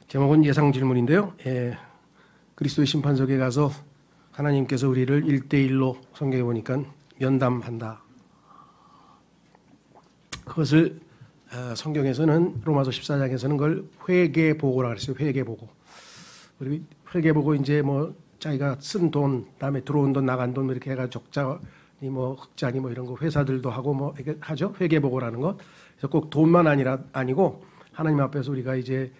제목은 예상 질문인데요. 그리스도의 심판석에 가서 하나님께서 우리를 1대1로 성경에 보니까 면담한다. 그것을 성경에서는 로마서 14장에서는 그걸 회계보고라고 그랬어요. 회계보고. 우리 회계보고 이제 뭐 자기가 쓴 돈, 다음에 들어온 돈, 나간 돈 이렇게 해가 적자니 뭐 흑자니 뭐 이런 거 회사들도 하고 뭐 이렇게 하죠. 회계보고라는 것. 그래서 꼭 돈만 아니고 하나님 앞에서 우리가 이제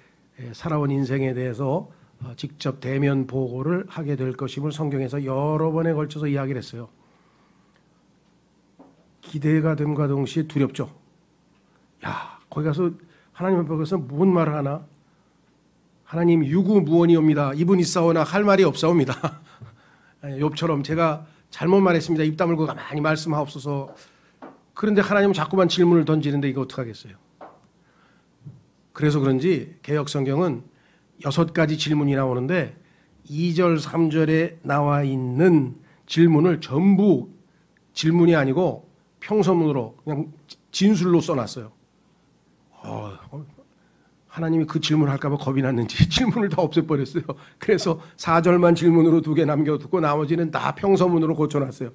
살아온 인생에 대해서 직접 대면 보고를 하게 될 것임을 성경에서 여러 번에 걸쳐서 이야기를 했어요. 기대가 됨과 동시에 두렵죠. 야, 거기 가서 하나님 앞에 가서 뭔 말을 하나? 하나님 유구무원이옵니다. 이분 있사오나 할 말이 없사옵니다. 욥처럼 제가 잘못 말했습니다. 입 다물고 가만히 말씀하옵소서. 그런데 하나님은 자꾸만 질문을 던지는데 이거 어떡하겠어요? 그래서 그런지 개역성경은 6가지 질문이 나오는데 2절, 3절에 나와 있는 질문을 전부 질문이 아니고 평서문으로 그냥 진술로 써놨어요. 하나님이 그 질문을 할까 봐 겁이 났는지 질문을 다 없애버렸어요. 그래서 4절만 질문으로 2개 남겨두고 나머지는 다 평서문으로 고쳐놨어요.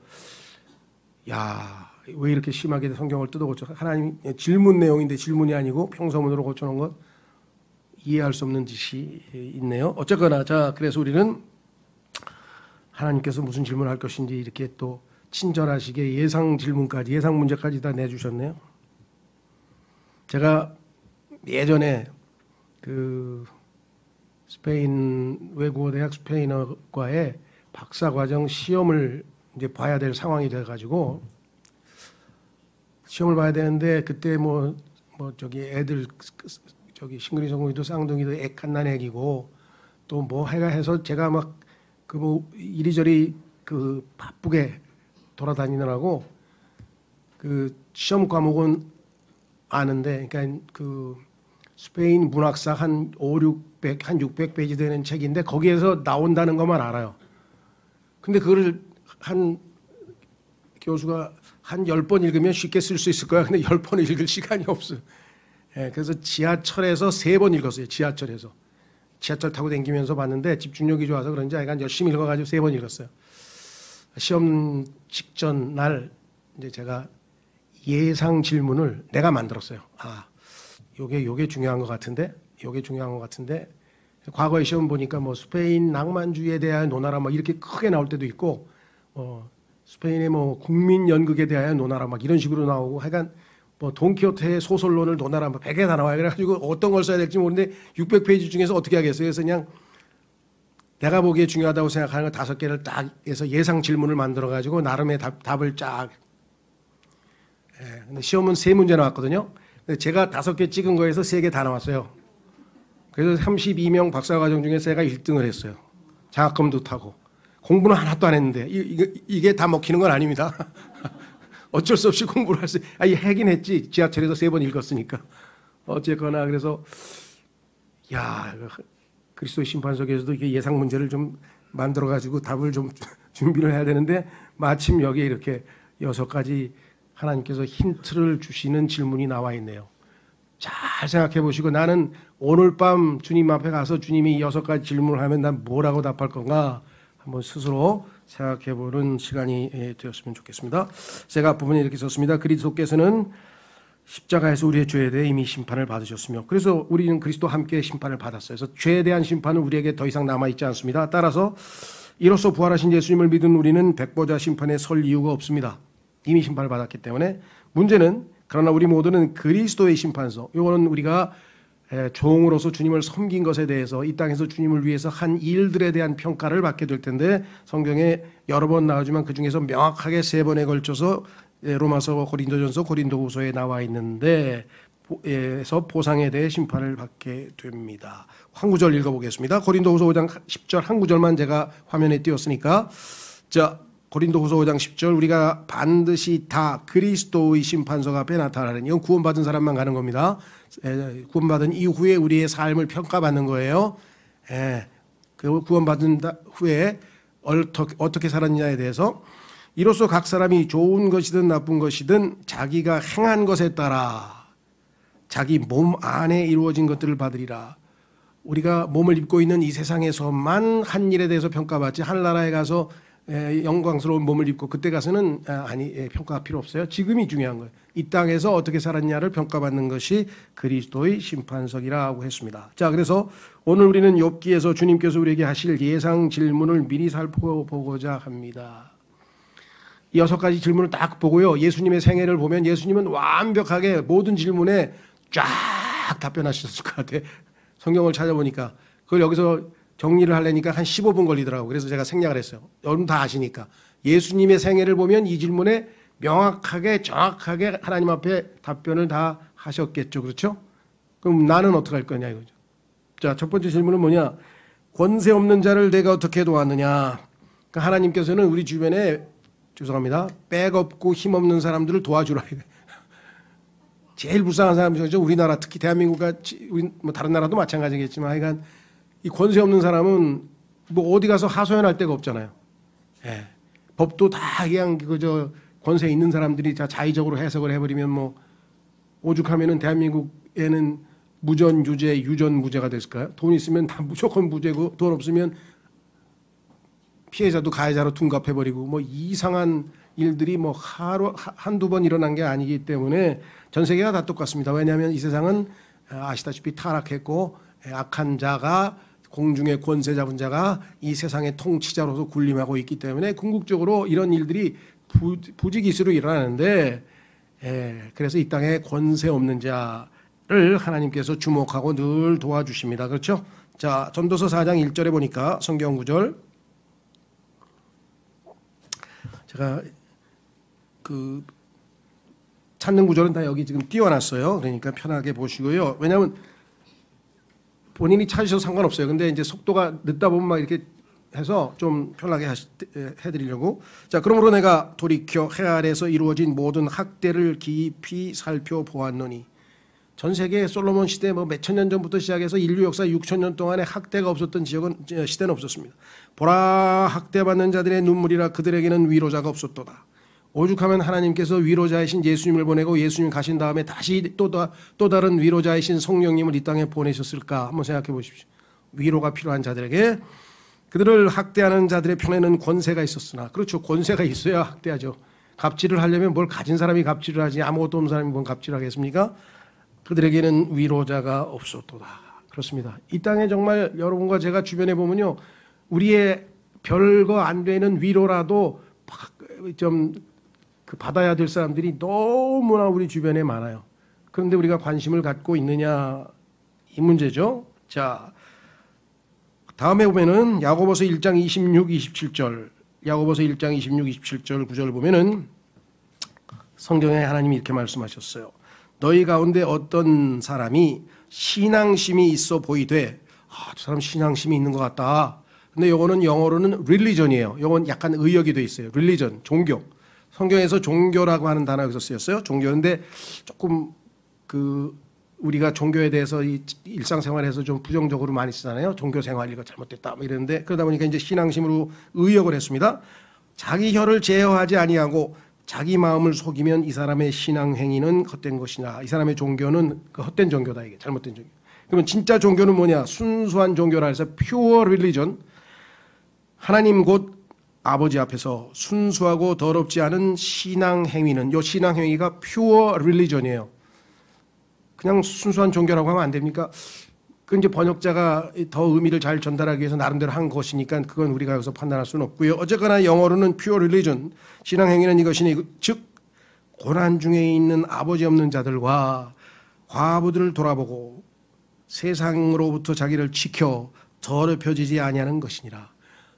야, 왜 이렇게 심하게 성경을 뜯어고쳐? 하나님 질문 내용인데 질문이 아니고 평서문으로 고쳐놓은 것 이해할 수 없는 짓이 있네요. 어쨌거나 자, 그래서 우리는 하나님께서 무슨 질문을 할 것인지 이렇게 또 친절하시게 예상 질문까지, 예상 문제까지 다 내주셨네요. 제가 예전에 그 스페인 외국어대학 스페인어과의 박사과정 시험을 이제 봐야 될 상황이 돼가지고 시험을 봐야 되는데 그때 뭐 저기 애들 저기 싱글이성공이도 쌍둥이도 갓난 애기고 또 뭐 해서 제가 막 그 뭐 이리저리 그 바쁘게 돌아다니느라고 그 시험 과목은 아는데 그러니까 그 스페인 문학사 한 600페이지 되는 책인데 거기에서 나온다는 것만 알아요. 근데 그거를 한 교수가 한 10번 읽으면 쉽게 쓸 수 있을 거야. 근데 10번 읽을 시간이 없어요. 그래서 지하철에서 3번 읽었어요. 지하철 타고 다니면서 봤는데 집중력이 좋아서 그런지 약간 열심히 읽어가지고 3번 읽었어요. 시험 직전 날 이제 제가 예상 질문을 내가 만들었어요. 요게 중요한 것 같은데, 과거의 시험 보니까 뭐 스페인 낭만주의에 대한 논하라 막 이렇게 크게 나올 때도 있고, 스페인의 뭐 국민 연극에 대하여 논하라 막 이런 식으로 나오고, 하여간 뭐 돈키호테의 소설론을 논하라 막 100개 다 나와요. 그래가지고 어떤 걸 써야 될지 모르는데 600페이지 중에서 어떻게 하겠어요? 그래서 그냥 내가 보기에 중요하다고 생각하는 거 5개를 딱 해서 예상 질문을 만들어가지고 나름의 답을 쫙. 근데 시험은 3문제 나왔거든요. 근데 제가 5개 찍은 거에서 3개 다 나왔어요. 그래서 32명 박사과정 중에 제가 1등을 했어요. 장학금도 타고. 공부는 하나도 안 했는데 이게 다 먹히는 건 아닙니다. 어쩔 수 없이 공부를 할 수. 하긴 했지. 지하철에서 3번 읽었으니까. 어쨌거나 그래서 야, 그리스도의 심판석에서도 이게 예상 문제를 좀 만들어 가지고 답을 좀 준비를 해야 되는데 마침 여기에 이렇게 6가지 하나님께서 힌트를 주시는 질문이 나와 있네요. 잘 생각해 보시고 나는 오늘 밤 주님 앞에 가서 주님이 6가지 질문을 하면 난 뭐라고 답할 건가 한번 스스로 생각해 보는 시간이 되었으면 좋겠습니다. 제가 앞부분에 이렇게 썼습니다. 그리스도께서는 십자가에서 우리의 죄에 대해 이미 심판을 받으셨으며 그래서 우리는 그리스도와 함께 심판을 받았어요. 그래서 죄에 대한 심판은 우리에게 더 이상 남아있지 않습니다. 따라서 이로써 부활하신 예수님을 믿은 우리는 백보자 심판에 설 이유가 없습니다. 이미 심판을 받았기 때문에 문제는 그러나 우리 모두는 그리스도의 심판서 이거는 우리가 종으로서 주님을 섬긴 것에 대해서 이 땅에서 주님을 위해서 한 일들에 대한 평가를 받게 될 텐데 성경에 여러 번 나오지만 그중에서 명확하게 3번에 걸쳐서 로마서, 고린도전서, 고린도후서에 나와 있는데 에서 보상에 대해 심판을 받게 됩니다. 한 구절 읽어보겠습니다. 고린도후서 5장 10절 한 구절만 제가 화면에 띄웠으니까 자 고린도후서 5장 10절 우리가 반드시 다 그리스도의 심판석 앞에 나타나는 이건 구원받은 사람만 가는 겁니다. 구원받은 이후에 우리의 삶을 평가받는 거예요. 그 구원받은 후에 어떻게 살았느냐에 대해서 이로써 각 사람이 좋은 것이든 나쁜 것이든 자기가 행한 것에 따라 자기 몸 안에 이루어진 것들을 받으리라. 우리가 몸을 입고 있는 이 세상에서만 한 일에 대해서 평가받지 하늘나라에 가서 영광스러운 몸을 입고 그때 가서는 평가가 필요 없어요. 지금이 중요한 거예요. 이 땅에서 어떻게 살았냐를 평가받는 것이 그리스도의 심판석이라고 했습니다. 자, 그래서 오늘 우리는 욥기에서 주님께서 우리에게 하실 예상 질문을 미리 살펴보고자 합니다. 이 6가지 질문을 딱 보고요. 예수님의 생애를 보면 예수님은 완벽하게 모든 질문에 쫙 답변하셨을 것 같아요. 성경을 찾아보니까 그걸 여기서 정리를 하려니까 한 15분 걸리더라고요. 그래서 제가 생략을 했어요. 여러분 다 아시니까. 예수님의 생애를 보면 이 질문에 명확하게 정확하게 하나님 앞에 답변을 다 하셨겠죠. 그렇죠? 그럼 나는 어떻게 할 거냐 이거죠. 자, 첫 번째 질문은 뭐냐? 권세 없는 자를 내가 어떻게 도왔느냐? 그러니까 하나님께서는 우리 주변에 죄송합니다. 백 없고 힘 없는 사람들을 도와주라. 제일 불쌍한 사람이죠. 우리나라 특히 대한민국과 뭐 다른 나라도 마찬가지겠지만 하여간 이 권세 없는 사람은 뭐 어디 가서 하소연할 데가 없잖아요. 예. 법도 다 그냥 그저 권세 있는 사람들이 다 자의적으로 해석을 해버리면 뭐 오죽하면은 대한민국에는 무전 유죄, 유전 무죄가 됐을까요? 돈 있으면 다 무조건 무죄고 돈 없으면 피해자도 가해자로 둔갑해버리고 뭐 이상한 일들이 뭐 하루 한두 번 일어난 게 아니기 때문에 전 세계가 다 똑같습니다. 왜냐하면 이 세상은 아시다시피 타락했고 악한 자가 공중의 권세 잡은 자가 이 세상의 통치자로서 군림하고 있기 때문에 궁극적으로 이런 일들이 부지기수로 일어나는데 그래서 이 땅에 권세 없는 자를 하나님께서 주목하고 늘 도와주십니다. 그렇죠? 자, 전도서 4장 1절에 보니까 성경 구절 제가 그 찾는 구절은 다 여기 지금 띄워놨어요. 그러니까 편하게 보시고요. 왜냐하면 본인이 찾으셔도 상관없어요. 근데 이제 속도가 늦다 보면 막 이렇게 해서 좀 편하게 해드리려고. 자, 그러므로 내가 돌이켜 해 아래에서 이루어진 모든 학대를 깊이 살펴보았노니. 전 세계 솔로몬 시대 뭐 몇천 년 전부터 시작해서 인류 역사 6,000년 동안에 학대가 없었던 시대는 없었습니다. 보라, 학대받는 자들의 눈물이라 그들에게는 위로자가 없었도다. 오죽하면 하나님께서 위로자이신 예수님을 보내고 예수님 가신 다음에 다시 또 다른 위로자이신 성령님을 이 땅에 보내셨을까 한번 생각해 보십시오. 위로가 필요한 자들에게 그들을 학대하는 자들의 편에는 권세가 있었으나, 그렇죠, 권세가 있어야 학대하죠. 갑질을 하려면 뭘 가진 사람이 갑질을 하지 아무것도 없는 사람이 뭔 갑질을 하겠습니까? 그들에게는 위로자가 없었도다. 그렇습니다. 이 땅에 정말 여러분과 제가 주변에 보면요, 우리의 별거 안 되는 위로라도 좀 받아야 될 사람들이 너무나 우리 주변에 많아요. 그런데 우리가 관심을 갖고 있느냐, 이 문제죠. 자, 다음에 보면은 야고보서 1장 26, 27절, 야고보서 1장 26, 27절 9절 보면은 성경에 하나님이 이렇게 말씀하셨어요. 너희 가운데 어떤 사람이 신앙심이 있어 보이되, 저 사람 신앙심이 있는 것 같다. 근데 요거는 영어로는 religion이에요. 요건 약간 의역이 돼 있어요. religion, 종교. 성경에서 종교라고 하는 단어가 여기서 쓰였어요. 종교인데 조금 우리가 종교에 대해서 이 일상생활에서 좀 부정적으로 많이 쓰잖아요. 종교 생활 이거 잘못됐다 뭐 이러는데, 그러다 보니까 이제 신앙심으로 의역을 했습니다. 자기 혀를 제어하지 아니하고 자기 마음을 속이면 이 사람의 신앙 행위는 헛된 것이나, 이 사람의 종교는 헛된 종교다, 이게 잘못된 종교. 그러면 진짜 종교는 뭐냐? 순수한 종교라 해서 pure religion. 하나님 곧 아버지 앞에서 순수하고 더럽지 않은 신앙 행위는, 이 신앙 행위가 pure religion이에요. 그냥 순수한 종교라고 하면 안 됩니까? 그 이제 번역자가 더 의미를 잘 전달하기 위해서 나름대로 한 것이니까 그건 우리가 여기서 판단할 수는 없고요. 어쨌거나 영어로는 pure religion, 신앙 행위는 이것이니, 즉 고난 중에 있는 아버지 없는 자들과 과부들을 돌아보고 세상으로부터 자기를 지켜 더럽혀지지 아니하는 것이니라.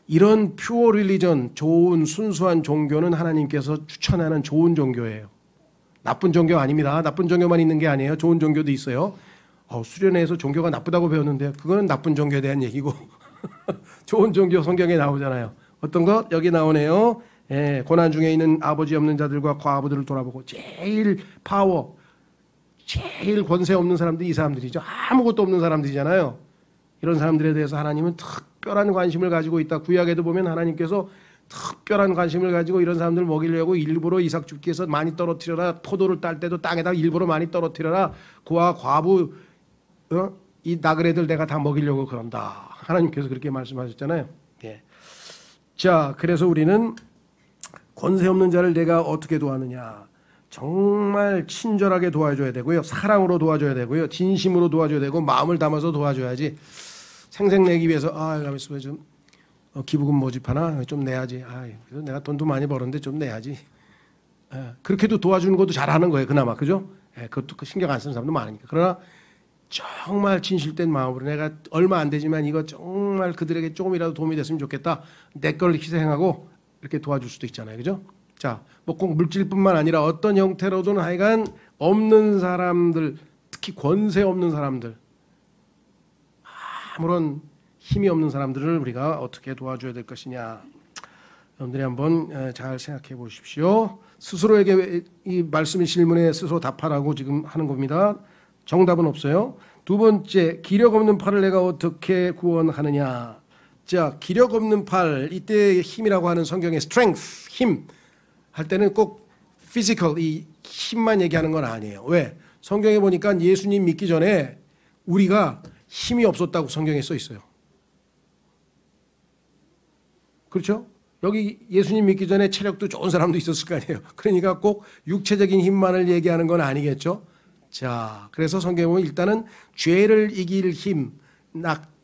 이런 pure religion, 좋은 순수한 종교는 하나님께서 추천하는 좋은 종교예요. 나쁜 종교 아닙니다. 나쁜 종교만 있는 게 아니에요. 좋은 종교도 있어요. 수련회에서 종교가 나쁘다고 배웠는데 그거는 나쁜 종교에 대한 얘기고 좋은 종교 성경에 나오잖아요. 어떤 것? 여기 나오네요. 고난 중에 있는 아버지 없는 자들과 과부들을 돌아보고, 제일 파워, 제일 권세 없는 사람들이 이 사람들이죠. 아무것도 없는 사람들이잖아요. 이런 사람들에 대해서 하나님은 특별한 관심을 가지고 있다. 구약에도 보면 하나님께서 특별한 관심을 가지고 이런 사람들을 먹이려고 일부러 이삭 죽기에서 많이 떨어뜨려라. 포도를 딸 때도 땅에다 일부러 많이 떨어뜨려라. 그와 과부 이 나그네들 내가 다 먹이려고 그런다. 하나님께서 그렇게 말씀하셨잖아요. 예. 자, 그래서 우리는 권세 없는 자를 내가 어떻게 도와느냐. 정말 친절하게 도와줘야 되고요. 사랑으로 도와줘야 되고요. 진심으로 도와줘야 되고 마음을 담아서 도와줘야지. 생색내기 위해서 가만 있어봐 좀 기부금 모집하나 좀 내야지. 그래서 내가 돈도 많이 벌었는데 좀 내야지. 그렇게도 도와주는 것도 잘하는 거예요. 그나마 그죠? 그것도 신경 안 쓰는 사람도 많으니까. 그러나 정말 진실된 마음으로 내가 얼마 안 되지만 이거 정말 그들에게 조금이라도 도움이 됐으면 좋겠다. 내 걸 희생하고 이렇게 도와줄 수도 있잖아요. 그죠? 자, 뭐 꼭 물질뿐만 아니라 어떤 형태로든 하여간 없는 사람들, 특히 권세 없는 사람들, 아무런 힘이 없는 사람들을 우리가 어떻게 도와줘야 될 것이냐. 여러분들이 한번 잘 생각해 보십시오. 스스로에게 이 말씀의 질문에 스스로 답하라고 지금 하는 겁니다. 정답은 없어요. 두 번째, 기력 없는 팔을 내가 어떻게 구원하느냐. 자, 기력 없는 팔, 이때 힘이라고 하는 성경의 strength, 힘 할 때는 꼭 physical, 이 힘만 얘기하는 건 아니에요. 왜? 성경에 보니까 예수님 믿기 전에 우리가 힘이 없었다고 성경에 써 있어요. 그렇죠? 여기 예수님 믿기 전에 체력도 좋은 사람도 있었을 거 아니에요. 그러니까 꼭 육체적인 힘만을 얘기하는 건 아니겠죠. 자, 그래서 성경에 보면 일단은 죄를 이길 힘,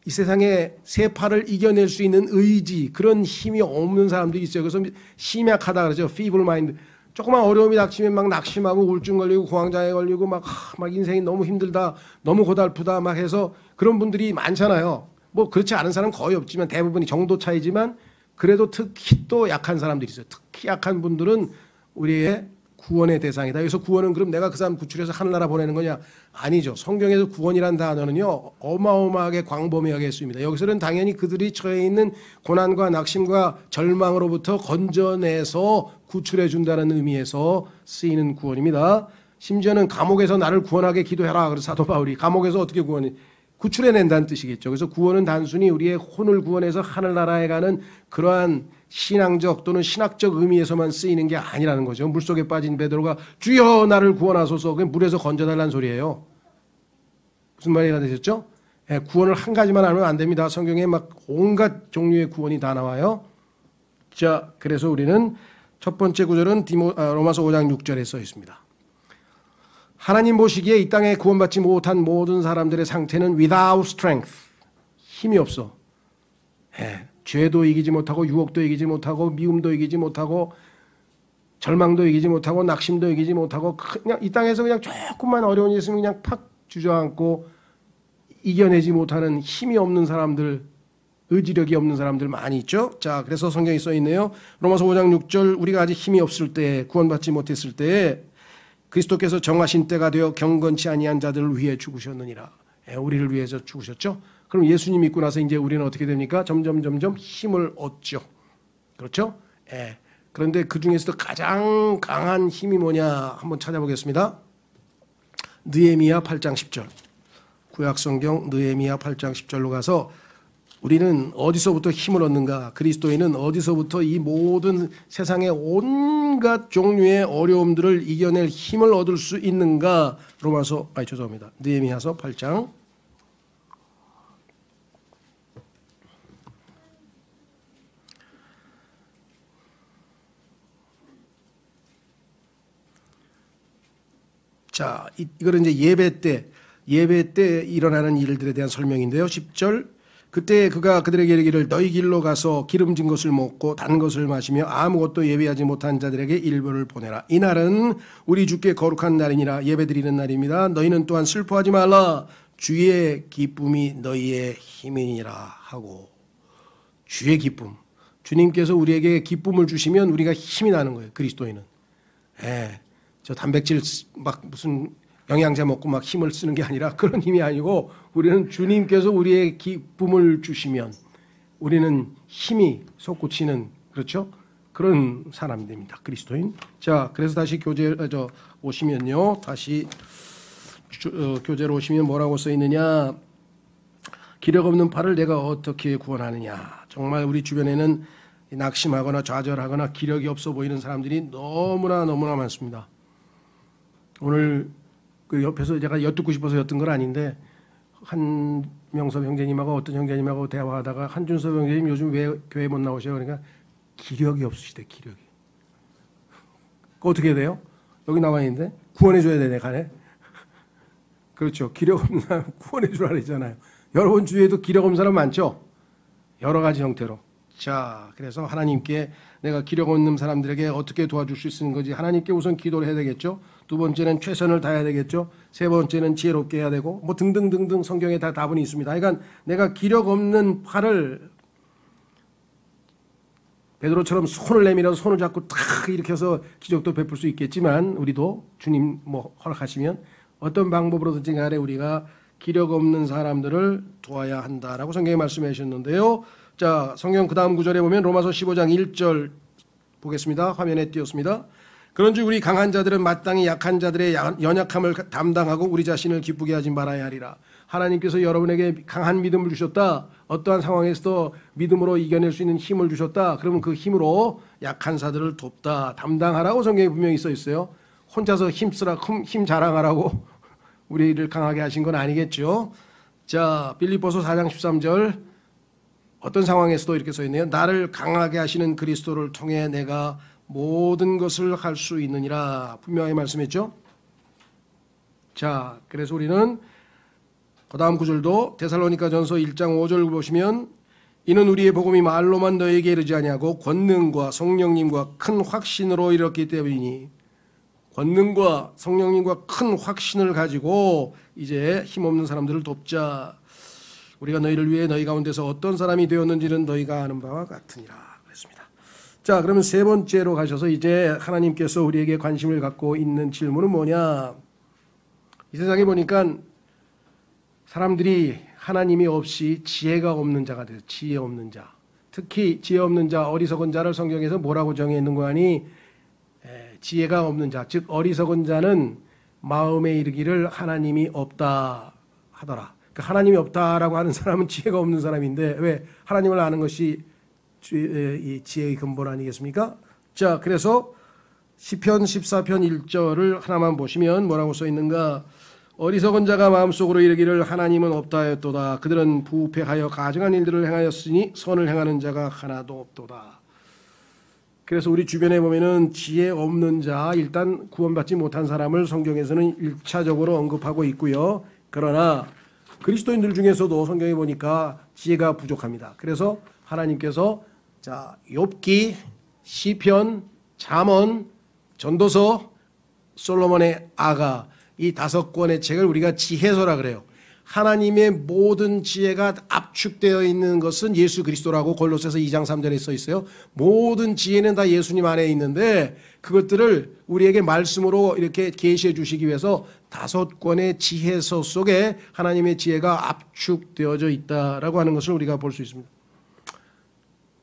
이 세상에 새 팔을 이겨낼 수 있는 의지, 그런 힘이 없는 사람들이 있어요. 그래서 심약하다 그러죠. feeble mind. 조그만 어려움이 닥치면 막 낙심하고 우울증 걸리고 공황장애 걸리고 막 인생이 너무 힘들다, 너무 고달프다 막 해서 그런 분들이 많잖아요. 뭐 그렇지 않은 사람은 거의 없지만 대부분이 정도 차이지만 그래도 특히 또 약한 사람들이 있어요. 특히 약한 분들은 우리의 구원의 대상이다. 여기서 구원은 그럼 내가 그 사람 구출해서 하늘나라 보내는 거냐? 아니죠. 성경에서 구원이란 단어는요, 어마어마하게 광범위하게 했습니다. 여기서는 당연히 그들이 처해 있는 고난과 낙심과 절망으로부터 건져내서 구출해 준다는 의미에서 쓰이는 구원입니다. 심지어는 감옥에서 나를 구원하게 기도해라. 그래서 사도 바울이 감옥에서 어떻게 구출해낸다는 뜻이겠죠. 그래서 구원은 단순히 우리의 혼을 구원해서 하늘나라에 가는 그러한 신앙적 또는 신학적 의미에서만 쓰이는 게 아니라는 거죠. 물속에 빠진 베드로가 주여 나를 구원하소서, 그게 물에서 건져달라는 소리예요. 무슨 말이 되셨죠? 구원을 한 가지만 하면 안 됩니다. 성경에 막 온갖 종류의 구원이 다 나와요. 자, 그래서 우리는 첫 번째 구절은 로마서 5장 6절에 써 있습니다. 하나님 보시기에 이 땅에 구원받지 못한 모든 사람들의 상태는 without strength, 힘이 없어. 죄도 이기지 못하고 유혹도 이기지 못하고 미움도 이기지 못하고 절망도 이기지 못하고 낙심도 이기지 못하고 그냥 이 땅에서 그냥 조금만 어려운 일 있으면 그냥 팍 주저앉고 이겨내지 못하는 힘이 없는 사람들, 의지력이 없는 사람들 많이 있죠. 자, 그래서 성경이 써 있네요. 로마서 5장 6절, 우리가 아직 힘이 없을 때, 구원받지 못했을 때 그리스도께서 정하신 때가 되어 경건치 아니한 자들을 위해 죽으셨느니라. 우리를 위해서 죽으셨죠. 그럼 예수님 믿고 나서 이제 우리는 어떻게 됩니까? 점점 힘을 얻죠. 그렇죠? 그런데 그 중에서도 가장 강한 힘이 뭐냐 한번 찾아보겠습니다. 느헤미야 8장 10절. 구약성경 느헤미야 8장 10절로 가서 우리는 어디서부터 힘을 얻는가? 그리스도인은 어디서부터 이 모든 세상의 온갖 종류의 어려움들을 이겨낼 힘을 얻을 수 있는가? 죄송합니다. 느헤미야서 8장. 자, 이거는 이제 예배 때 일어나는 일들에 대한 설명인데요. 10절. 그때 그가 그들에게 이르기를 너희 길로 가서 기름진 것을 먹고 단 것을 마시며 아무것도 예배하지 못한 자들에게 일부를 보내라. 이날은 우리 주께 거룩한 날이니라. 예배드리는 날입니다. 너희는 또한 슬퍼하지 말라. 주의 기쁨이 너희의 힘이니라 하고. 주의 기쁨. 주님께서 우리에게 기쁨을 주시면 우리가 힘이 나는 거예요. 그리스도인은. 저 단백질 막 무슨 영양제 먹고 막 힘을 쓰는 게 아니라 그런 힘이 아니고 우리는 주님께서 우리의 기쁨을 주시면 우리는 힘이 솟구치는, 그렇죠? 그런 사람이 됩니다. 그리스도인. 자, 그래서 다시 오시면요. 다시 교재로 오시면 뭐라고 써 있느냐? 기력 없는 팔을 내가 어떻게 구원하느냐? 정말 우리 주변에는 낙심하거나 좌절하거나 기력이 없어 보이는 사람들이 너무나 많습니다. 오늘 그 옆에서 제가 엿듣고 싶어서 엿든 건 아닌데 한명섭 형제님하고 어떤 형제님하고 대화하다가 한준섭 형제님 요즘 왜 교회 못 나오셔? 그러니까 기력이 없으시대. 기력이. 어떻게 돼요? 여기 나와 있는데 구원해 줘야 되네 간에. 그렇죠. 기력 없는 사람 구원해 주라 그랬잖아요. 여러분 주위에도 기력 없는 사람 많죠? 여러 가지 형태로. 자, 그래서 하나님께 내가 기력 없는 사람들에게 어떻게 도와줄 수 있는 건지 하나님께 우선 기도를 해야 되겠죠. 두 번째는 최선을 다해야 되겠죠. 세 번째는 지혜롭게 해야 되고 뭐 등등등등 성경에 다 답은 있습니다. 그러니까 내가 기력 없는 팔을 베드로처럼 손을 내밀어서 손을 잡고 탁 이렇게 해서 기적도 베풀 수 있겠지만 우리도 주님 뭐 허락하시면 어떤 방법으로든지 간에 우리가 기력 없는 사람들을 도와야 한다라고 성경에 말씀해 주셨는데요. 자, 성경 그 다음 구절에 보면 로마서 15장 1절 보겠습니다. 화면에 띄었습니다. 그런즉 우리 강한 자들은 마땅히 약한 자들의 연약함을 담당하고 우리 자신을 기쁘게 하지 말아야 하리라. 하나님께서 여러분에게 강한 믿음을 주셨다. 어떠한 상황에서도 믿음으로 이겨낼 수 있는 힘을 주셨다. 그러면 그 힘으로 약한 자들을 돕다. 담당하라고 성경에 분명히 써 있어요. 혼자서 힘 자랑하라고 우리를 강하게 하신 건 아니겠죠. 자, 빌립보서 4장 13절 어떤 상황에서도 이렇게 써 있네요. 나를 강하게 하시는 그리스도를 통해 내가 모든 것을 할 수 있느니라. 분명히 말씀했죠. 자, 그래서 우리는 그 다음 구절도 데살로니가전서 1장 5절 보시면 이는 우리의 복음이 말로만 너에게 이르지 아니하고 권능과 성령님과 큰 확신으로 이뤘기 때문이니 권능과 성령님과 큰 확신을 가지고 이제 힘없는 사람들을 돕자. 우리가 너희를 위해 너희 가운데서 어떤 사람이 되었는지는 너희가 아는 바와 같으니라 그랬습니다. 자, 그러면 세 번째로 가셔서 이제 하나님께서 우리에게 관심을 갖고 있는 질문은 뭐냐. 이 세상에 보니까 사람들이 하나님이 없이 지혜가 없는 자가 돼요. 지혜 없는 자. 특히 지혜 없는 자, 어리석은 자를 성경에서 뭐라고 정해있는가 하니 지혜가 없는 자, 즉 어리석은 자는 마음에 이르기를 하나님이 없다 하더라. 그러니까 하나님이 없다라고 하는 사람은 지혜가 없는 사람인데 왜 하나님을 아는 것이 이 지혜의 근본 아니겠습니까? 자, 그래서 시편 14편 1절을 하나만 보시면 뭐라고 써 있는가? 어리석은 자가 마음속으로 이르기를 하나님은 없다 하였도다. 그들은 부패하여 가증한 일들을 행하였으니 선을 행하는 자가 하나도 없도다. 그래서 우리 주변에 보면은 지혜 없는 자, 일단 구원받지 못한 사람을 성경에서는 1차적으로 언급하고 있고요. 그러나 그리스도인들 중에서도 성경에 보니까 지혜가 부족합니다. 그래서 하나님께서 자, 욥기, 시편, 잠언, 전도서, 솔로몬의 아가 이 5권의 책을 우리가 지혜서라 그래요. 하나님의 모든 지혜가 압축되어 있는 것은 예수 그리스도라고 골로새서 2장 3절에 써 있어요. 모든 지혜는 다 예수님 안에 있는데 그것들을 우리에게 말씀으로 이렇게 계시해 주시기 위해서 5권의 지혜서 속에 하나님의 지혜가 압축되어져 있다라고 하는 것을 우리가 볼 수 있습니다.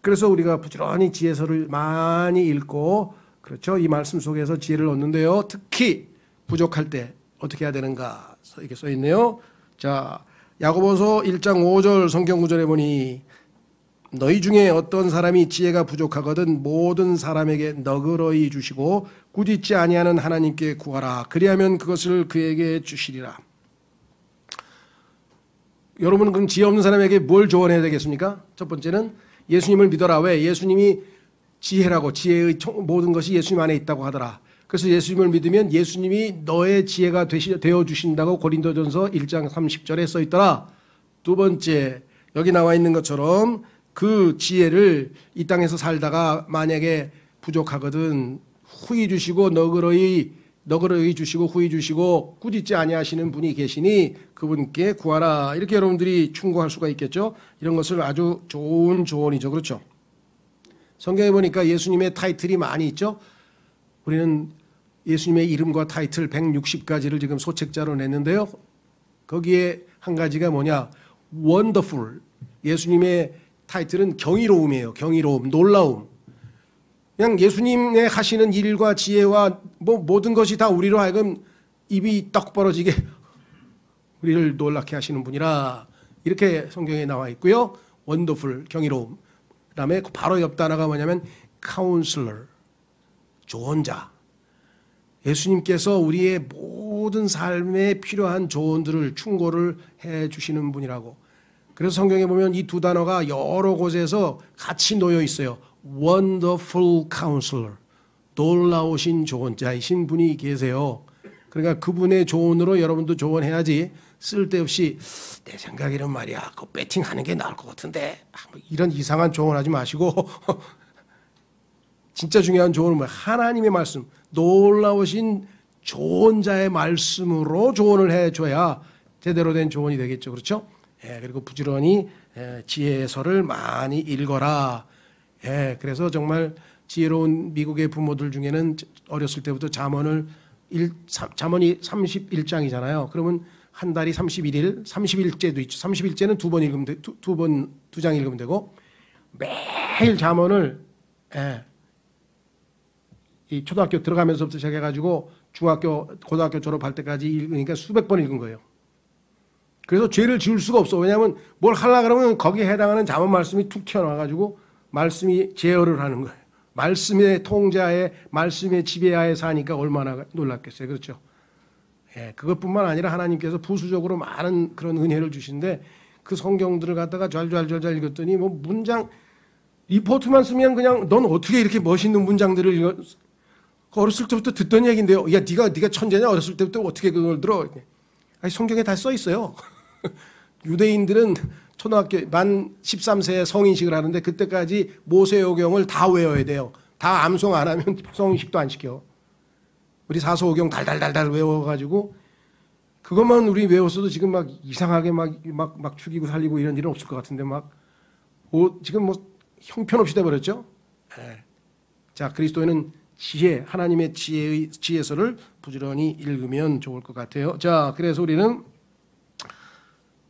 그래서 우리가 부지런히 지혜서를 많이 읽고 그렇죠. 이 말씀 속에서 지혜를 얻는데요. 특히 부족할 때 어떻게 해야 되는가 이렇게 써 있네요. 자, 야고보서 1장 5절 성경 구절에 보니 너희 중에 어떤 사람이 지혜가 부족하거든 모든 사람에게 너그러이 주시고 꾸짖지 아니하는 하나님께 구하라. 그리하면 그것을 그에게 주시리라. 여러분은 그럼 지혜 없는 사람에게 뭘 조언해야 되겠습니까? 첫 번째는 예수님을 믿어라. 왜? 예수님이 지혜라고 지혜의 모든 것이 예수님 안에 있다고 하더라. 그래서 예수님을 믿으면 예수님이 너의 지혜가 되어주신다고 고린도전서 1장 30절에 써있더라. 두 번째, 여기 나와 있는 것처럼 그 지혜를 이 땅에서 살다가 만약에 부족하거든 후히 주시고 너그러이 주시고 후히 주시고 꾸짖지 아니하시는 분이 계시니 그분께 구하라. 이렇게 여러분들이 충고할 수가 있겠죠. 이런 것을 아주 좋은 조언이죠. 그렇죠. 성경에 보니까 예수님의 타이틀이 많이 있죠. 우리는 예수님의 이름과 타이틀 160가지를 지금 소책자로 냈는데요. 거기에 한 가지가 뭐냐? 원더풀. 예수님의 타이틀은 경이로움이에요. 경이로움, 놀라움. 그냥 예수님의 하시는 일과 지혜와 뭐 모든 것이 다 우리로 하여금 입이 떡 벌어지게 우리를 놀랍게 하시는 분이라 이렇게 성경에 나와 있고요. 원더풀, 경이로움. 그다음에 바로 옆 단어가 뭐냐면 카운슬러. 조언자. 예수님께서 우리의 모든 삶에 필요한 조언들을 충고를 해 주시는 분이라고. 그래서 성경에 보면 이 두 단어가 여러 곳에서 같이 놓여 있어요. Wonderful Counselor, 놀라우신 조언자이신 분이 계세요. 그러니까 그분의 조언으로 여러분도 조언해야지, 쓸데없이 내 생각에는 말이야 그 배팅하는 게 나을 것 같은데 이런 이상한 조언하지 마시고 진짜 중요한 조언은 뭐야? 하나님의 말씀, 놀라우신 조언자의 말씀으로 조언을 해줘야 제대로 된 조언이 되겠죠. 그렇죠? 예, 그리고 부지런히 지혜서를 많이 읽어라. 예, 그래서 정말 지혜로운 미국의 부모들 중에는 어렸을 때부터 잠언이 31장이잖아요. 그러면 한 달이 31일, 30일째도 있죠. 30일째는 두 번 읽으면 돼, 두 장 읽으면 되고, 매일 잠언을 이 초등학교 들어가면서부터 시작해가지고 중학교, 고등학교 졸업할 때까지 읽으니까 수백 번 읽은 거예요. 그래서 죄를 지을 수가 없어. 왜냐하면 뭘 하려고 그러면 거기에 해당하는 잠언 말씀이 툭 튀어나와가지고 말씀이 제어를 하는 거예요. 말씀의 통자에, 말씀의 지배하에 사니까 얼마나 놀랍겠어요. 그렇죠? 예, 그것뿐만 아니라 하나님께서 부수적으로 많은 그런 은혜를 주신데 그 성경들을 갖다가 좔좔좔 읽었더니 뭐 문장, 리포트만 쓰면 그냥 넌 어떻게 이렇게 멋있는 문장들을 읽어? 어렸을 때부터 듣던 얘기인데요. 야, 네가 천재냐? 어렸을 때부터 어떻게 그걸 들어? 아니, 성경에 다 써 있어요. 유대인들은 초등학교 만 13세에 성인식을 하는데 그때까지 모세오경을 다 외워야 돼요. 다 암송 안 하면 성인식도 안 시켜. 우리 사서오경 달달달달 외워가지고 그것만 우리 외웠어도 지금 막 이상하게 막 죽이고 살리고 이런 일은 없을 것 같은데 지금 뭐 형편없이 돼버렸죠. 네. 자, 그리스도에는 지혜, 하나님의 지혜서를 부지런히 읽으면 좋을 것 같아요. 자, 그래서 우리는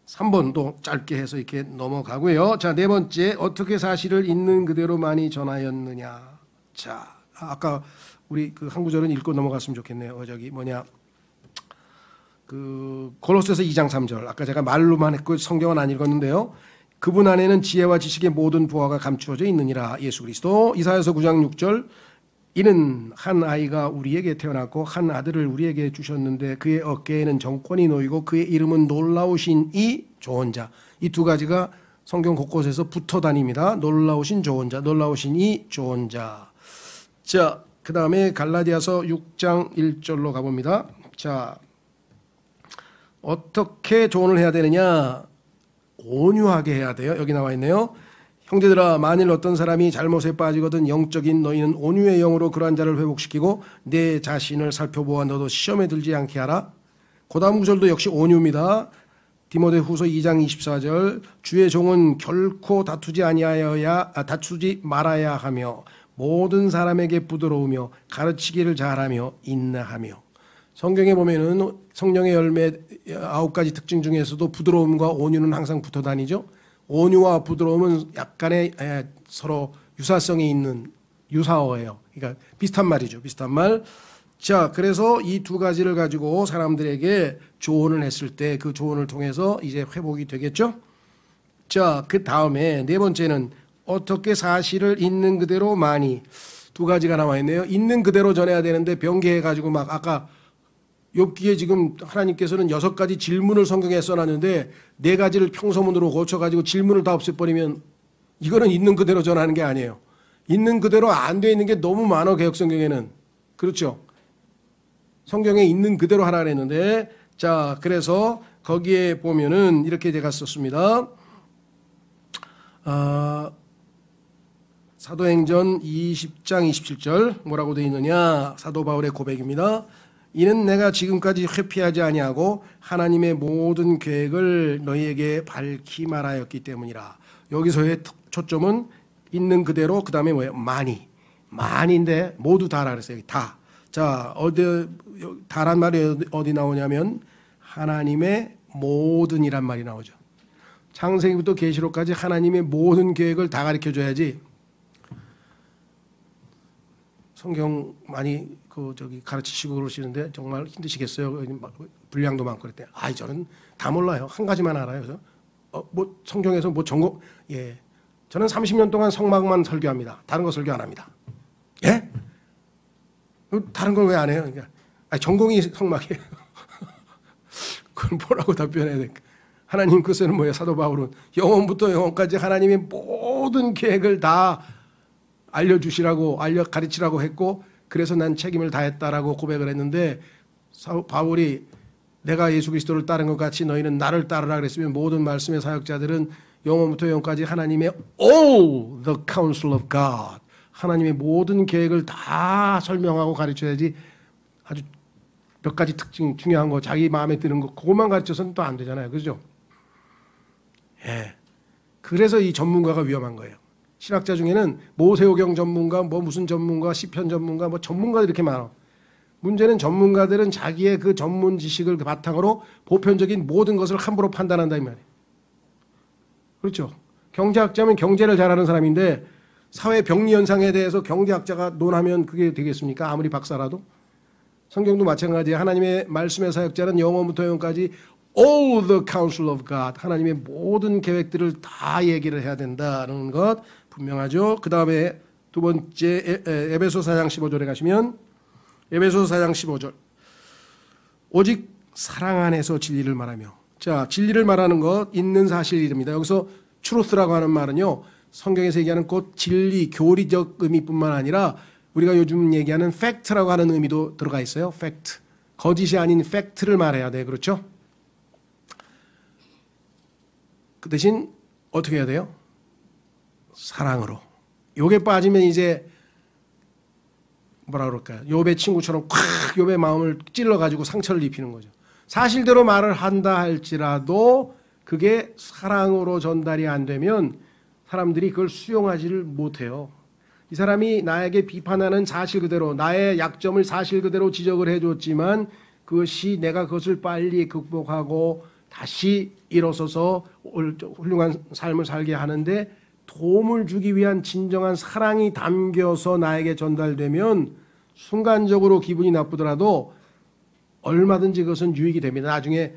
3번도 짧게 해서 이렇게 넘어가고요. 자, 네 번째, 어떻게 사실을 있는 그대로 많이 전하였느냐. 자, 아까 우리 그 한 구절은 읽고 넘어갔으면 좋겠네요. 골로새서 2장 3절. 아까 제가 말로만 했고 성경은 안 읽었는데요. 그분 안에는 지혜와 지식의 모든 부하가 감추어져 있느니라. 예수 그리스도. 이사야서 9장 6절. 이는 한 아이가 우리에게 태어났고 한 아들을 우리에게 주셨는데 그의 어깨에는 정권이 놓이고 그의 이름은 놀라우신 이 조언자. 이 두 가지가 성경 곳곳에서 붙어 다닙니다. 놀라우신 조언자, 놀라우신 이 조언자. 자, 그 다음에 갈라디아서 6장 1절로 가봅니다. 자, 어떻게 조언을 해야 되느냐? 온유하게 해야 돼요. 여기 나와 있네요. 형제들아, 만일 어떤 사람이 잘못에 빠지거든 영적인 너희는 온유의 영으로 그러한 자를 회복시키고 내 자신을 살펴보아 너도 시험에 들지 않게 하라. 그 다음 구절도 역시 온유입니다. 디모데후서 2장 24절. 주의 종은 결코 다투지 말아야 하며 모든 사람에게 부드러우며 가르치기를 잘하며 인내하며. 성경에 보면은 성령의 열매 9가지 특징 중에서도 부드러움과 온유는 항상 붙어 다니죠. 온유와 부드러움은 약간의 서로 유사성이 있는 유사어예요. 그러니까 비슷한 말이죠. 비슷한 말. 자, 그래서 이 두 가지를 가지고 사람들에게 조언을 했을 때 그 조언을 통해서 이제 회복이 되겠죠. 자, 그 다음에 네 번째는 어떻게 사실을 있는 그대로 많이. 두 가지가 나와 있네요. 있는 그대로 전해야 되는데 변개해가지고 막 아까 욥기에 지금 하나님께서는 6가지 질문을 성경에 써놨는데 4가지를 평서문으로 고쳐가지고 질문을 다 없애버리면 이거는 있는 그대로 전하는 게 아니에요. 있는 그대로 안 돼 있는 게 너무 많아, 개혁성경에는. 그렇죠? 성경에 있는 그대로 하라 그랬는데, 자, 그래서 거기에 보면은 이렇게 제가 썼습니다. 사도행전 20장 27절 뭐라고 되어 있느냐? 사도 바울의 고백입니다. 이는 내가 지금까지 회피하지 아니하고 하나님의 모든 계획을 너희에게 밝히 말하였기 때문이라. 여기서의 초점은 있는 그대로, 그 다음에 뭐예요? 많이인데 모두 다라 그랬어요. 다. 자, 다란 말이 어디 나오냐면 하나님의 모든이란 말이 나오죠. 창세기부터 계시록까지 하나님의 모든 계획을 다 가르쳐줘야지. 성경 많이 가르치시고 그러시는데 정말 힘드시겠어요. 분량도 많고 그랬대. 저는 다 몰라요. 한 가지만 알아요. 그래서 성경에서 전공, 예, 저는 30년 동안 성막만 설교합니다. 다른 거 설교 안 합니다. 예? 다른 걸 왜 안 해요? 그러니까 전공이 성막이에요. 그건 뭐라고 답변해야 될까? 하나님 끝에는 뭐예요? 사도 바울은 영원부터 영원까지 하나님의 모든 계획을 다 알려주시라고 가르치라고 했고 그래서 난 책임을 다했다라고 고백을 했는데 바울이 내가 예수 그리스도를 따른 것 같이 너희는 나를 따르라 그랬으면 모든 말씀의 사역자들은 영원부터 영원까지 하나님의 all the counsel of God 하나님의 모든 계획을 다 설명하고 가르쳐야지 아주 몇 가지 특징 중요한 거 자기 마음에 드는 거 그것만 가르쳐서는 또 안 되잖아요. 그죠? 예. 그래서 이 전문가가 위험한 거예요. 신학자 중에는 모세오경 전문가, 뭐 무슨 전문가, 시편 전문가, 뭐 전문가들이 이렇게 많아. 문제는 전문가들은 자기의 그 전문 지식을 바탕으로 보편적인 모든 것을 함부로 판단한다 이 말이에요. 그렇죠? 경제학자면 경제를 잘하는 사람인데 사회 병리 현상에 대해서 경제학자가 논하면 그게 되겠습니까? 아무리 박사라도. 성경도 마찬가지예요. 하나님의 말씀의 사역자는 영원부터 영원까지 all the counsel of God 하나님의 모든 계획들을 다 얘기를 해야 된다는 것 분명하죠. 그 다음에 두 번째 에베소 4장 15절에 가시면 에베소 4장 15절 오직 사랑 안에서 진리를 말하며 자 진리를 말하는 것 있는 사실입니다. 여기서 truth라고 하는 말은요 성경에서 얘기하는 곧 진리 교리적 의미뿐만 아니라 우리가 요즘 얘기하는 fact라고 하는 의미도 들어가 있어요. fact 거짓이 아닌 fact를 말해야 돼. 그렇죠? 그 대신 어떻게 해야 돼요? 사랑으로. 요게 빠지면 이제 뭐라 그럴까요? 욥의 친구처럼 콱 욥의 마음을 찔러가지고 상처를 입히는 거죠. 사실대로 말을 한다 할지라도 그게 사랑으로 전달이 안 되면 사람들이 그걸 수용하지를 못해요. 이 사람이 나에게 비판하는 사실 그대로 나의 약점을 사실 그대로 지적을 해줬지만 그것이 내가 그것을 빨리 극복하고 다시 일어서서 훌륭한 삶을 살게 하는데 도움을 주기 위한 진정한 사랑이 담겨서 나에게 전달되면 순간적으로 기분이 나쁘더라도 얼마든지 그것은 유익이 됩니다. 나중에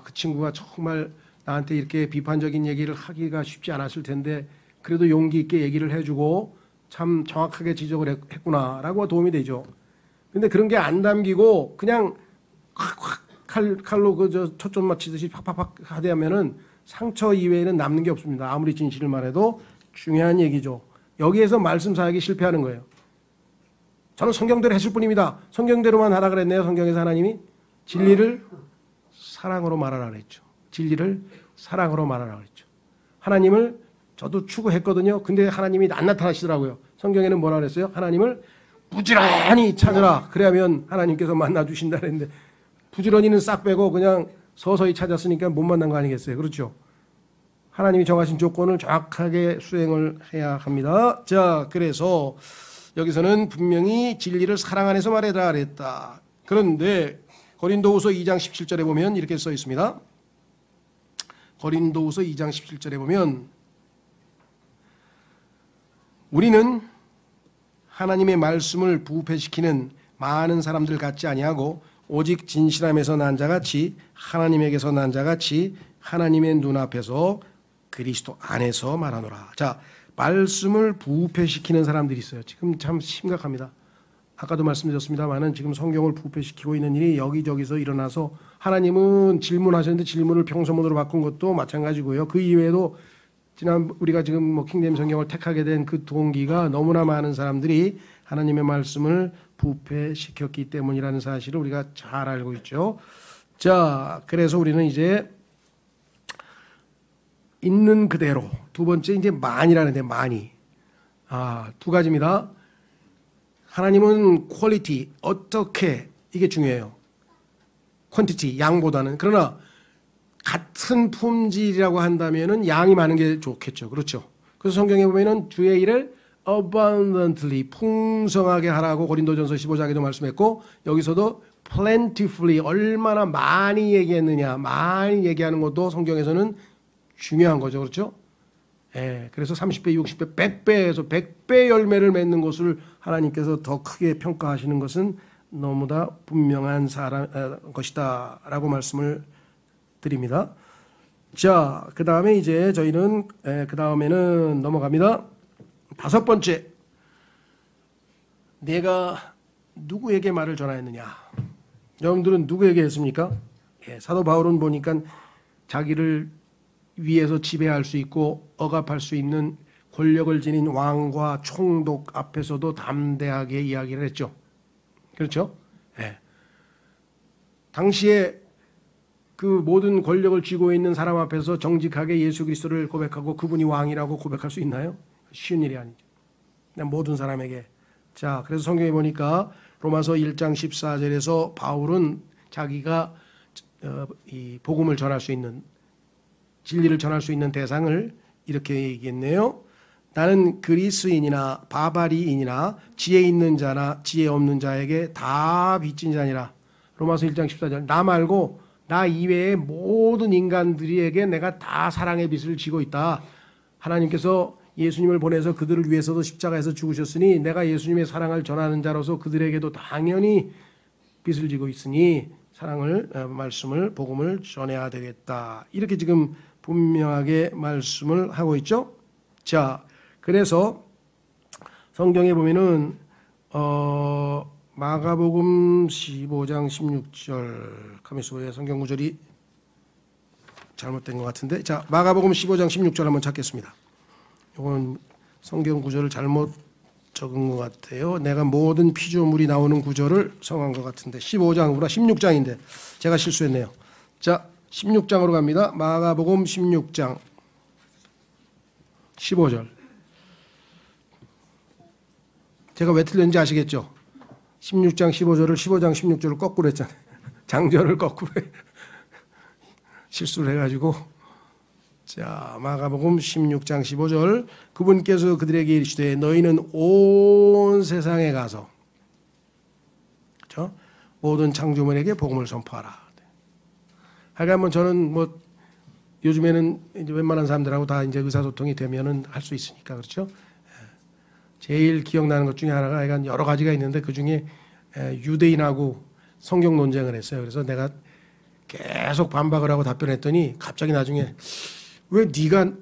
그 친구가 정말 나한테 이렇게 비판적인 얘기를 하기가 쉽지 않았을 텐데 그래도 용기 있게 얘기를 해주고 참 정확하게 지적을 했구나라고 도움이 되죠. 근데 그런 게 안 담기고 그냥 칼로 초점 맞히듯이 팍팍팍 하되면은 상처 이외에는 남는 게 없습니다. 아무리 진실을 말해도 중요한 얘기죠. 여기에서 말씀 사역이 실패하는 거예요. 저는 성경대로 했을 뿐입니다. 성경대로만 하라 그랬네요. 성경에서 하나님이 진리를 사랑으로 말하라 그랬죠. 진리를 사랑으로 말하라 그랬죠. 하나님을 저도 추구했거든요. 근데 하나님이 안 나타나시더라고요. 성경에는 뭐라 그랬어요? 하나님을 부지런히 찾으라. 그래야면 하나님께서 만나주신다 그랬는데 부지런히는 싹 빼고 그냥 서서히 찾았으니까 못 만난 거 아니겠어요? 그렇죠? 하나님이 정하신 조건을 정확하게 수행을 해야 합니다. 자, 그래서 여기서는 분명히 진리를 사랑 안에서 말해라 그랬다. 그런데 고린도후서 2장 17절에 보면 이렇게 써 있습니다. 고린도후서 2장 17절에 보면 우리는 하나님의 말씀을 부패시키는 많은 사람들 같지 아니하고 오직 진실함에서 난 자같이 하나님에게서 난 자같이 하나님의 눈앞에서 그리스도 안에서 말하노라. 자, 말씀을 부패시키는 사람들이 있어요. 지금 참 심각합니다. 아까도 말씀드렸습니다만은 지금 성경을 부패시키고 있는 일이 여기저기서 일어나서 하나님은 질문하셨는데 질문을 평소문으로 바꾼 것도 마찬가지고요. 그 이외에도 지난 우리가 지금 뭐 킹제임 성경을 택하게 된 그 동기가 너무나 많은 사람들이 하나님의 말씀을 부패시켰기 때문이라는 사실을 우리가 잘 알고 있죠. 자, 그래서 우리는 이제 있는 그대로 두 번째 이제 만이라는데 만이 두 가지입니다. 하나님은 퀄리티 어떻게 이게 중요해요. 퀀티티 양보다는 그러나 같은 품질이라고 한다면은 양이 많은 게 좋겠죠. 그렇죠. 그래서 성경에 보면은 주의 일을 abundantly 풍성하게 하라고 고린도전서 15장에도 말씀했고 여기서도 plentifully 얼마나 많이 얘기했느냐 많이 얘기하는 것도 성경에서는 중요한 거죠. 그렇죠? 예, 그래서 30배, 60배, 100배에서 100배 열매를 맺는 것을 하나님께서 더 크게 평가하시는 것은 너무나 분명한 것이다 라고 말씀을 드립니다. 자, 그 다음에 이제 저희는 그 다음에는 넘어갑니다. 다섯 번째, 내가 누구에게 말을 전하였느냐? 여러분들은 누구에게 했습니까? 사도 바울은 보니까 자기를 위에서 지배할 수 있고 억압할 수 있는 권력을 지닌 왕과 총독 앞에서도 담대하게 이야기를 했죠. 그렇죠? 예. 당시에 그 모든 권력을 쥐고 있는 사람 앞에서 정직하게 예수 그리스도를 고백하고 그분이 왕이라고 고백할 수 있나요? 쉬운 일이 아니죠. 모든 사람에게. 자, 그래서 성경에 보니까 로마서 1장 14절에서 바울은 자기가 이 복음을 전할 수 있는, 진리를 전할 수 있는 대상을 이렇게 얘기했네요. 나는 그리스인이나 바바리인이나 지혜 있는 자나 지혜 없는 자에게 다 빚진 자니라. 로마서 1장 14절. 나 말고 나 이외의 모든 인간들에게 내가 다 사랑의 빚을 지고 있다. 하나님께서 예수님을 보내서 그들을 위해서도 십자가에서 죽으셨으니 내가 예수님의 사랑을 전하는 자로서 그들에게도 당연히 빚을 지고 있으니 사랑을, 말씀을, 복음을 전해야 되겠다. 이렇게 지금 분명하게 말씀을 하고 있죠. 자, 그래서 성경에 보면은 마가복음 15장 16절, 가만있어 성경 구절이 잘못된 것 같은데, 자, 마가복음 15장 16절 한번 찾겠습니다. 이건 성경 구절을 잘못 적은 것 같아요. 내가 모든 피조물이 나오는 구절을 성한 것 같은데 15장보다 16장인데 제가 실수했네요. 자, 16장으로 갑니다. 마가복음 16장 15절. 제가 왜 틀렸는지 아시겠죠? 16장 15절을 15장 16절을 거꾸로 했잖아요. 장절을 거꾸로 실수를 해가지고. 자, 마가복음 16장 15절. 그분께서 그들에게 이르시되 너희는 온 세상에 가서, 그렇죠? 모든 창조물에게 복음을 선포하라. 하여간 뭐 저는 뭐 요즘에는 이제 웬만한 사람들하고 다 이제 의사소통이 되면은 할 수 있으니까, 그렇죠? 제일 기억나는 것 중에 하나가 하여간 여러 가지가 있는데 그 중에 유대인하고 성경 논쟁을 했어요. 그래서 내가 계속 반박을 하고 답변했더니 갑자기 나중에 왜 네가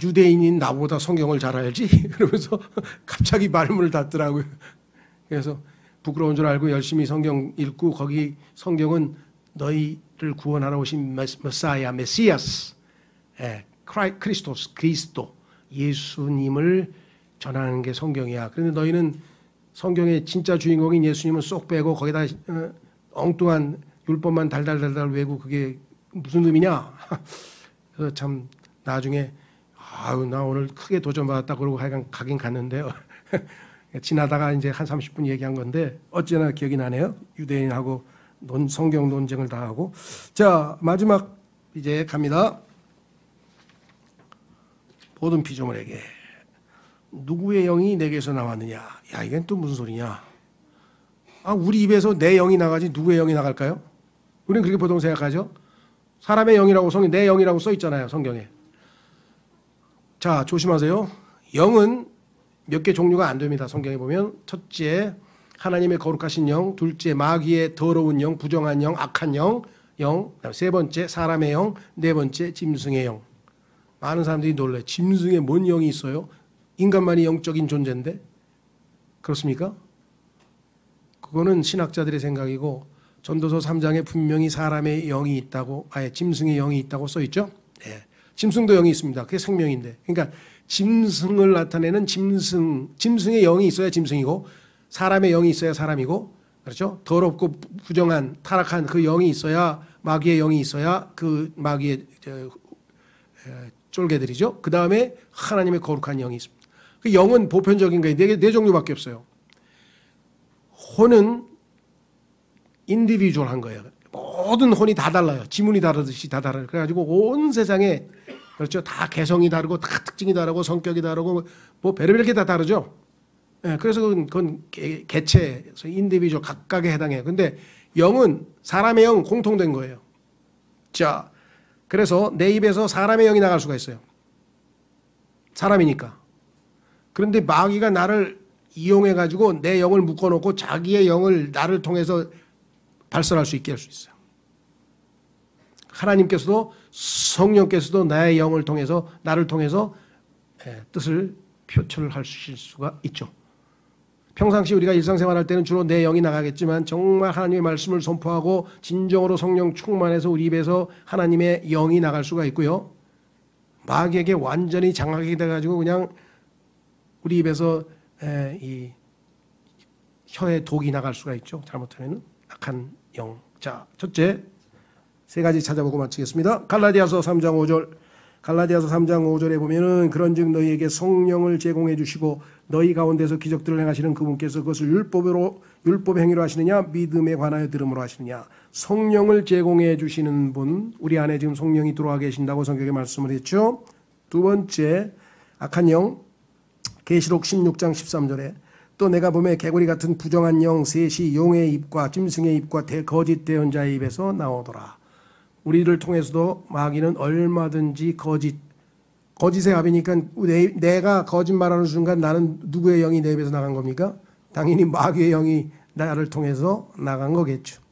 유대인인 나보다 성경을 잘 알지? 그러면서 갑자기 말문을 닫더라고요. 그래서 부끄러운 줄 알고 열심히 성경 읽고 거기 성경은 너희를 구원하러 오신 메사야, 메시아스, 크리스토스, 그리스도, 예수님을 전하는 게 성경이야. 그런데 너희는 성경의 진짜 주인공인 예수님은 쏙 빼고 거기다 엉뚱한 율법만 달달달달 외고 그게 무슨 의미냐? 그래서 참 나중에 아유 나 오늘 크게 도전받았다 그러고 하여간 가긴 갔는데요. 지나다가 이제 한 30분 얘기한 건데 어찌나 기억이 나네요. 유대인하고 성경 논쟁을 다 하고. 자, 마지막 이제 갑니다. 모든 피조물에게 누구의 영이 내게서 나왔느냐? 야, 이건 또 무슨 소리냐? 아, 우리 입에서 내 영이 나가지 누구의 영이 나갈까요? 우리는 그렇게 보통 생각하죠. 사람의 영이라고 내 영이라고 써 있잖아요, 성경에. 자, 조심하세요. 영은 몇 개 종류가 안 됩니다. 성경에 보면 첫째 하나님의 거룩하신 영, 둘째 마귀의 더러운 영, 부정한 영, 악한 영, 세 번째 사람의 영, 네 번째 짐승의 영. 많은 사람들이 놀래. 짐승에 뭔 영이 있어요? 인간만이 영적인 존재인데 그렇습니까? 그거는 신학자들의 생각이고 전도서 3장에 분명히 사람의 영이 있다고, 아예 짐승의 영이 있다고 써 있죠. 네. 짐승도 영이 있습니다. 그게 생명인데. 그러니까 짐승을 나타내는 짐승의 영이 있어야 짐승이고 사람의 영이 있어야 사람이고, 그렇죠? 더럽고 부정한 타락한 그 영이 있어야, 마귀의 영이 있어야 그 마귀의 쫄개들이죠. 그 다음에 하나님의 거룩한 영이 있습니다. 그 영은 보편적인 거예요. 네 종류밖에 없어요. 혼은 인디비주얼한 거예요. 모든 혼이 다 달라요. 지문이 다르듯이 다 달라요. 그래가지고 온 세상에, 그렇죠, 다 개성이 다르고 다 특징이 다르고 성격이 다르고 뭐 별의별 게 다 다르죠. 예, 그래서 그건 개체, 인디비주얼 각각에 해당해요. 근데 영은 사람의 영 공통된 거예요. 자, 그래서 내 입에서 사람의 영이 나갈 수가 있어요. 사람이니까. 그런데 마귀가 나를 이용해가지고 내 영을 묶어놓고 자기의 영을 나를 통해서 발설할 수 있게 할 수 있어요. 하나님께서도 성령께서도 나의 영을 통해서, 나를 통해서 뜻을 표출할 수가 있죠. 평상시 우리가 일상생활할 때는 주로 내 영이 나가겠지만 정말 하나님의 말씀을 선포하고 진정으로 성령 충만해서 우리 입에서 하나님의 영이 나갈 수가 있고요. 마귀에게 완전히 장악이 돼가지고 그냥 우리 입에서 이 혀에 독이 나갈 수가 있죠. 잘못하면 악한 영. 자, 첫째 세 가지 찾아보고 마치겠습니다. 갈라디아서 3장 5절. 갈라디아서 3장 5절에 보면은 그런즉 너희에게 성령을 제공해 주시고 너희 가운데서 기적들을 행하시는 그분께서 그것을 율법의 행위로 하시느냐 믿음에 관하여 들음으로 하시느냐. 성령을 제공해 주시는 분, 우리 안에 지금 성령이 들어와 계신다고 성경에 말씀을 했죠. 두 번째 악한 영, 계시록 16장 13절에 또 내가 보매 개구리 같은 부정한 영 셋이 용의 입과 짐승의 입과 거짓 대언자의 입에서 나오더라. 우리를 통해서도 마귀는 얼마든지 거짓의 합이니까 내가 거짓말하는 순간 나는 누구의 영이 내 입에서 나간 겁니까? 당연히 마귀의 영이 나를 통해서 나간 거겠죠.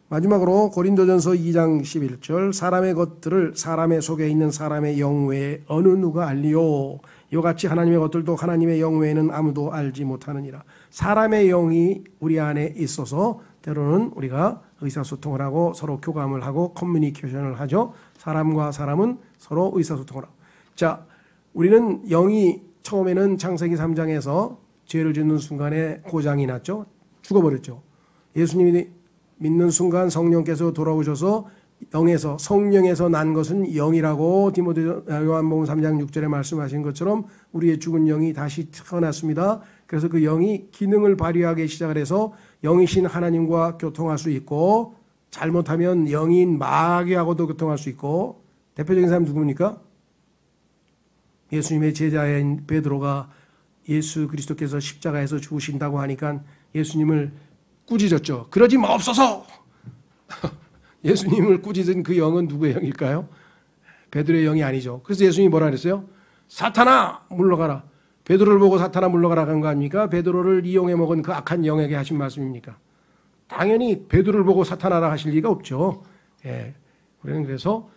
마지막으로 고린도전서 2장 11절 사람의 것들을 사람의 속에 있는 사람의 영 외에 어느 누가 알리요. 이와 같이 하나님의 것들도 하나님의 영 외에는 아무도 알지 못하느니라. 사람의 영이 우리 안에 있어서 때로는 우리가 의사소통을 하고 서로 교감을 하고 커뮤니케이션을 하죠. 사람과 사람은 서로 의사소통을 하고. 자, 우리는 영이 처음에는 창세기 3장에서 죄를 짓는 순간에 고장이 났죠. 죽어버렸죠. 예수님이 믿는 순간 성령께서 돌아오셔서 영에서 성령에서 난 것은 영이라고 요한복음 3장 6절에 말씀하신 것처럼 우리의 죽은 영이 다시 태어났습니다. 그래서 그 영이 기능을 발휘하기 시작을 해서 영이신 하나님과 교통할 수 있고 잘못하면 영인 마귀하고도 교통할 수 있고 대표적인 사람 누굽니까? 예수님의 제자인 베드로가 예수 그리스도께서 십자가에서 죽으신다고 하니까 예수님을 꾸짖었죠. 그러지 마옵소서. 예수님을 꾸짖은 그 영은 누구의 영일까요? 베드로의 영이 아니죠. 그래서 예수님이 뭐라 그랬어요? 사탄아 물러가라. 베드로를 보고 사탄아 물러가라 한 거 아닙니까? 베드로를 이용해 먹은 그 악한 영에게 하신 말씀입니까? 당연히 베드로를 보고 사탄아라 하실 리가 없죠. 예. 우리는 그래서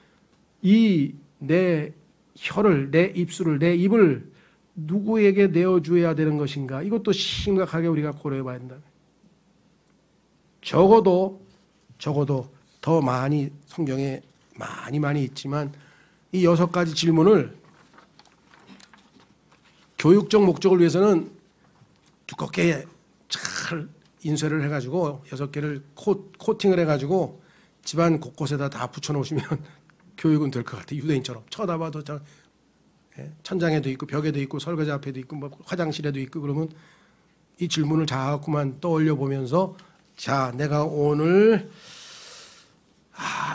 이 내 혀를, 내 입술을, 내 입을 누구에게 내어줘야 되는 것인가? 이것도 심각하게 우리가 고려해 봐야 된다. 적어도 더 많이 성경에 많이 있지만 이 6가지 질문을 교육적 목적을 위해서는 두껍게 잘 인쇄를 해가지고 6개를 코팅을 해가지고 집안 곳곳에다 다 붙여놓으시면 교육은 될 것 같아요. 유대인처럼 쳐다봐도 천장에도 있고 벽에도 있고 설거지 앞에도 있고 뭐 화장실에도 있고 그러면 이 질문을 자꾸만 떠올려 보면서 자, 내가 오늘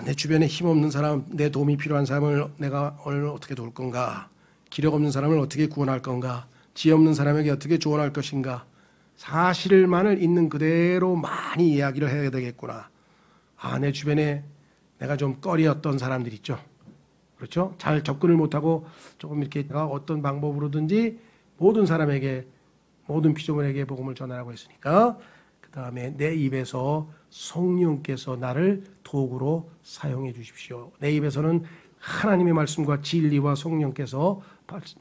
내 주변에 힘없는 사람, 내 도움이 필요한 사람을 내가 오늘 어떻게 도울 건가? 기력 없는 사람을 어떻게 구원할 건가? 지혜 없는 사람에게 어떻게 조언할 것인가? 사실만을 있는 그대로 많이 이야기를 해야 되겠구나. 내 주변에 내가 좀 꺼리었던 사람들 있죠. 그렇죠? 잘 접근을 못하고 조금 이렇게 내가 어떤 방법으로든지 모든 사람에게 모든 피조물에게 복음을 전하라고 했으니까 그 다음에 내 입에서 성령께서 나를 도구로 사용해 주십시오. 내 입에서는 하나님의 말씀과 진리와 성령께서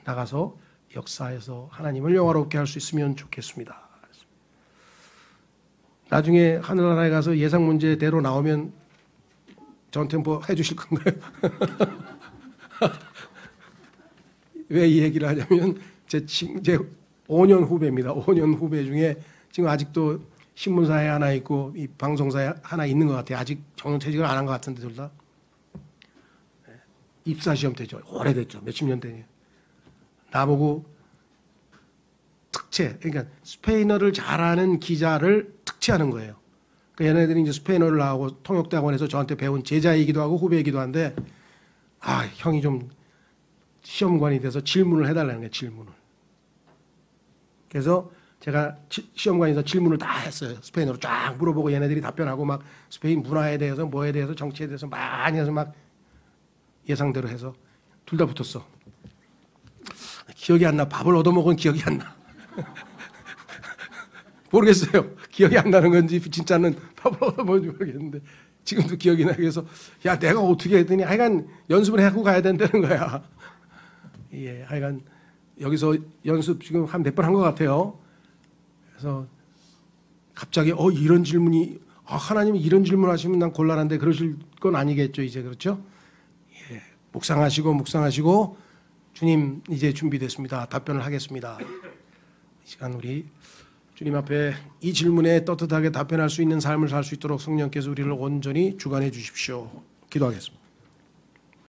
나가서 역사해서 하나님을 영화롭게 할 수 있으면 좋겠습니다. 나중에 하늘나라에 가서 예상 문제대로 나오면 저한테 뭐 해주실 건가요? 왜 이 얘기를 하냐면 제 5년 후배입니다. 5년 후배 중에 지금 아직도 신문사에 하나 있고 이 방송사에 하나 있는 것 같아요. 아직 정년퇴직을 안 한 것 같은데 둘 다. 입사시험 때죠. 오래됐죠. 몇십 년 전에. 나보고 특채, 그러니까 스페인어를 잘하는 기자를 특채하는 거예요. 그러니까 얘네들이 이제 스페인어를 나오고 통역대학원에서 저한테 배운 제자이기도 하고 후배이기도 한데 형이 좀 시험관이 돼서 질문을 해달라는 거예요. 질문을. 그래서 제가 시험관에서 질문을 다 했어요. 스페인어로 쫙 물어보고 얘네들이 답변하고 막 스페인 문화에 대해서 뭐에 대해서 정치에 대해서 많이 해서 막 예상대로 해서 둘 다 붙었어. 기억이 안 나. 밥을 얻어먹은 기억이 안 나. 모르겠어요. 기억이 안 나는 건지 진짜는 밥을 얻어먹은지 모르겠는데 지금도 기억이 나. 그래서 야 내가 어떻게 했더니 하여간 연습을 하고 가야 된다는 거야. 예, 하여간 여기서 연습 지금 한 몇 번 한 것 같아요. 그래서 갑자기 이런 질문이 하나님이 이런 질문하시면 난 곤란한데 그러실 건 아니겠죠 이제. 그렇죠? 예, 묵상하시고 주님 이제 준비됐습니다. 답변을 하겠습니다. 이 시간 우리 주님 앞에 이 질문에 떳떳하게 답변할 수 있는 삶을 살 수 있도록 성령께서 우리를 온전히 주관해 주십시오. 기도하겠습니다.